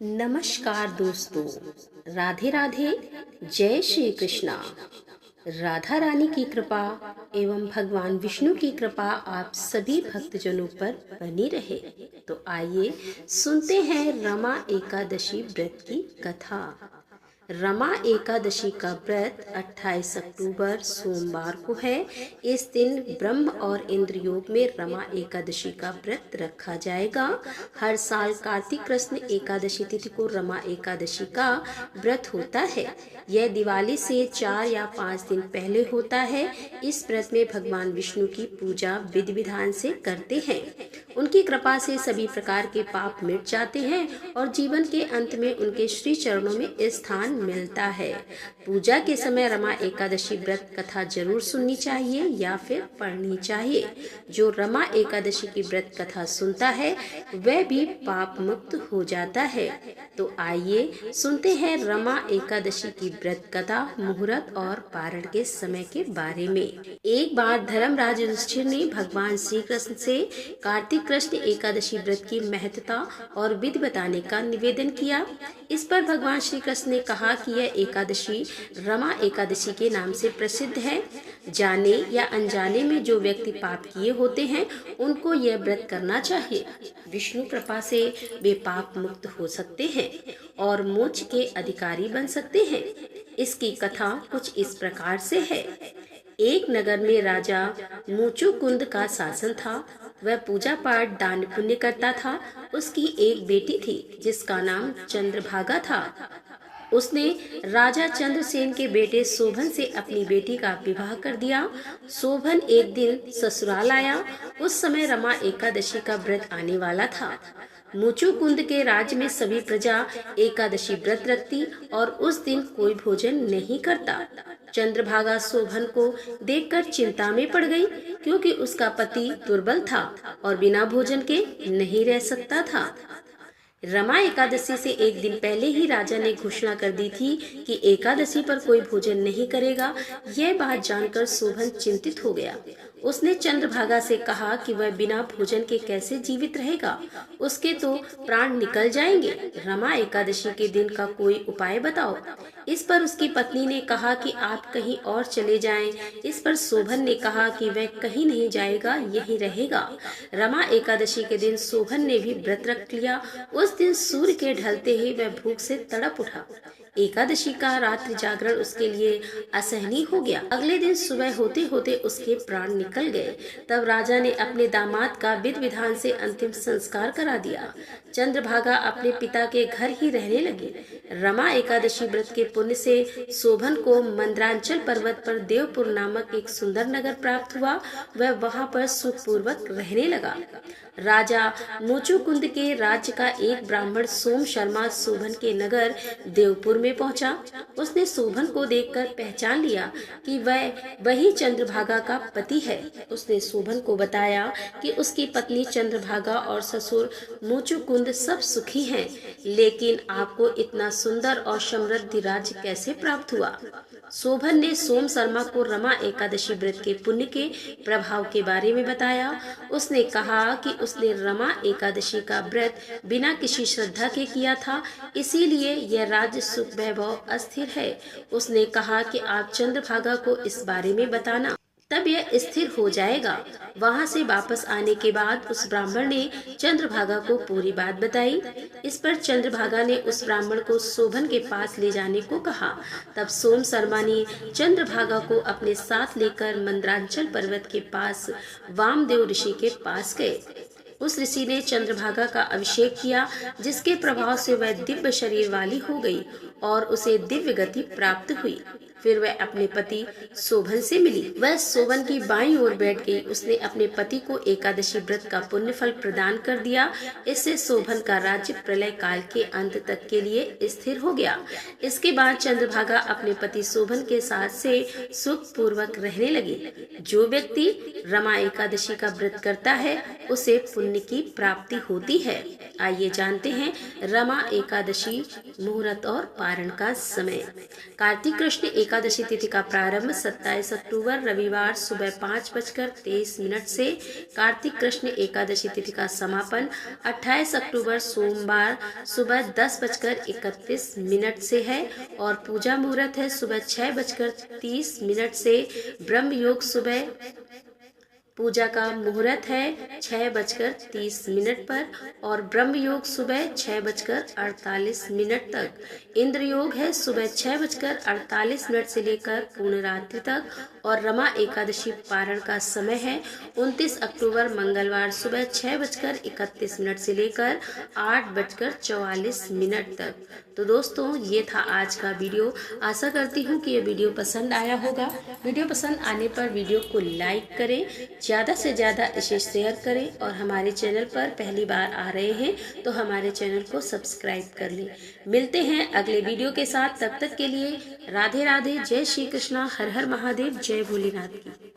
नमस्कार दोस्तों, राधे राधे। जय श्री कृष्णा। राधा रानी की कृपा एवं भगवान विष्णु की कृपा आप सभी भक्तजनों पर बनी रहे। तो आइए सुनते हैं रमा एकादशी व्रत की कथा। रमा एकादशी का व्रत 28 अक्टूबर सोमवार को है। इस दिन ब्रह्म और इंद्र योग में रमा एकादशी का व्रत रखा जाएगा। हर साल कार्तिक कृष्ण एकादशी तिथि को रमा एकादशी का व्रत होता है। यह दिवाली से 4 या 5 दिन पहले होता है। इस व्रत में भगवान विष्णु की पूजा विधि विधान से करते हैं। उनकी कृपा से सभी प्रकार के पाप मिट जाते हैं और जीवन के अंत में उनके श्री चरणों में स्थान मिलता है। पूजा के समय रमा एकादशी व्रत कथा जरूर सुननी चाहिए या फिर पढ़नी चाहिए। जो रमा एकादशी की व्रत कथा सुनता है वह भी पाप मुक्त हो जाता है। तो आइए सुनते हैं रमा एकादशी की व्रत कथा, मुहूर्त और पारण के समय के बारे में। एक बार धर्मराज युधिष्ठिर ने भगवान श्री कृष्ण से कार्तिक कृष्ण एकादशी व्रत की महत्ता और विधि बताने का निवेदन किया। इस पर भगवान श्री कृष्ण ने कहा कि यह एकादशी रमा एकादशी के नाम से प्रसिद्ध है। जाने या अनजाने में जो व्यक्ति पाप किए होते हैं उनको यह व्रत करना चाहिए। विष्णु कृपा से वे पाप मुक्त हो सकते हैं और मोक्ष के अधिकारी बन सकते हैं। इसकी कथा कुछ इस प्रकार से है। एक नगर में राजा मुचुकुंद का शासन था। वह पूजा पाठ दान पुण्य करता था। उसकी एक बेटी थी जिसका नाम चंद्रभागा था। उसने राजा चंद्रसेन के बेटे शोभन से अपनी बेटी का विवाह कर दिया। शोभन एक दिन ससुराल आया। उस समय रमा एकादशी का व्रत आने वाला था। मुचुकुंद के राज्य में सभी प्रजा एकादशी व्रत रखती और उस दिन कोई भोजन नहीं करता। चंद्रभागा शोभन को देखकर चिंता में पड़ गई, क्योंकि उसका पति दुर्बल था और बिना भोजन के नहीं रह सकता था। रमा एकादशी से एक दिन पहले ही राजा ने घोषणा कर दी थी कि एकादशी पर कोई भोजन नहीं करेगा। यह बात जानकर शोभन चिंतित हो गया। उसने चंद्रभागा से कहा कि वह बिना भोजन के कैसे जीवित रहेगा, उसके तो प्राण निकल जाएंगे। रमा एकादशी के दिन का कोई उपाय बताओ। इस पर उसकी पत्नी ने कहा कि आप कहीं और चले जाएं। इस पर शोभन ने कहा कि वह कहीं नहीं जाएगा, यहीं रहेगा। रमा एकादशी के दिन शोभन ने भी व्रत रख लिया। उस दिन सूर्य के ढलते ही वह भूख से तड़प उठा। एकादशी का रात्रि जागरण उसके लिए असहनीय हो गया। अगले दिन सुबह होते होते उसके प्राण निकल गए। तब राजा ने अपने दामाद का विधि विधान से अंतिम संस्कार करा दिया। चंद्रभागा अपने पिता के घर ही रहने लगी। रमा एकादशी व्रत के पुण्य से शोभन को मंदरांचल पर्वत पर देवपुर नामक एक सुंदर नगर प्राप्त हुआ। वह वहां पर सुखपूर्वक रहने लगा। राजा मुचुकुंद के राज्य का एक ब्राह्मण सोम शर्मा शोभन के नगर देवपुर में पहुंचा। उसने शोभन को देखकर पहचान लिया कि वह वही चंद्रभागा का पति है। उसने शोभन को बताया कि उसकी पत्नी चंद्रभागा और ससुर मुचुकुंद सब सुखी हैं, लेकिन आपको इतना सुंदर और समृद्ध राज्य कैसे प्राप्त हुआ। शोभन ने सोम शर्मा को रमा एकादशी व्रत के पुण्य के प्रभाव के बारे में बताया। उसने कहा कि उसने रमा एकादशी का व्रत बिना किसी श्रद्धा के किया था, इसीलिए यह राज्य सुख वैभव अस्थिर है। उसने कहा कि आप चंद्रभागा को इस बारे में बताना, तब यह स्थिर हो जाएगा। वहां से वापस आने के बाद उस ब्राह्मण ने चंद्रभागा को पूरी बात बताई। इस पर चंद्रभागा ने उस ब्राह्मण को शोभन के पास ले जाने को कहा। तब सोम शर्मा ने चंद्रभागा को अपने साथ लेकर मंदरांचल पर्वत के पास वामदेव ऋषि के पास गए। उस ऋषि ने चंद्रभागा का अभिषेक किया, जिसके प्रभाव से वह दिव्य शरीर वाली हो गई और उसे दिव्य गति प्राप्त हुई। फिर वह अपने पति शोभन से मिली। वह शोभन की बाईं ओर बैठ गई। उसने अपने पति को एकादशी व्रत का पुण्य फल प्रदान कर दिया। इससे शोभन का राज्य प्रलय काल के अंत तक के लिए स्थिर हो गया। इसके बाद चंद्रभागा अपने पति शोभन के साथ से सुख पूर्वक रहने लगी। जो व्यक्ति रमा एकादशी का व्रत करता है उसे पुण्य की प्राप्ति होती है। आइए जानते हैं रमा एकादशी मुहूर्त और पारण का समय। कार्तिक कृष्ण एकादशी तिथि का प्रारंभ 27 अक्टूबर रविवार सुबह 5:23 से, कार्तिक कृष्ण एकादशी तिथि का समापन 28 अक्टूबर सोमवार सुबह 10:31 से है और पूजा मुहूर्त है सुबह 6:30 से। ब्रह्म योग सुबह पूजा का मुहूर्त है 6:30 पर और ब्रह्म योग सुबह 6:48 तक। इंद्र योग है सुबह 6:48 से लेकर पूर्ण रात्रि तक और रमा एकादशी पारण का समय है 29 अक्टूबर मंगलवार सुबह 6:31 से लेकर 8:44 तक। तो दोस्तों, ये था आज का वीडियो। आशा करती हूँ कि ये वीडियो पसंद आया होगा। वीडियो पसंद आने पर वीडियो को लाइक करें, ज़्यादा से ज़्यादा इसे शेयर करें और हमारे चैनल पर पहली बार आ रहे हैं तो हमारे चैनल को सब्सक्राइब कर लें। मिलते हैं अगले वीडियो के साथ, तब तक के लिए राधे राधे, जय श्री कृष्णा, हर हर महादेव, जय भोलेनाथ की।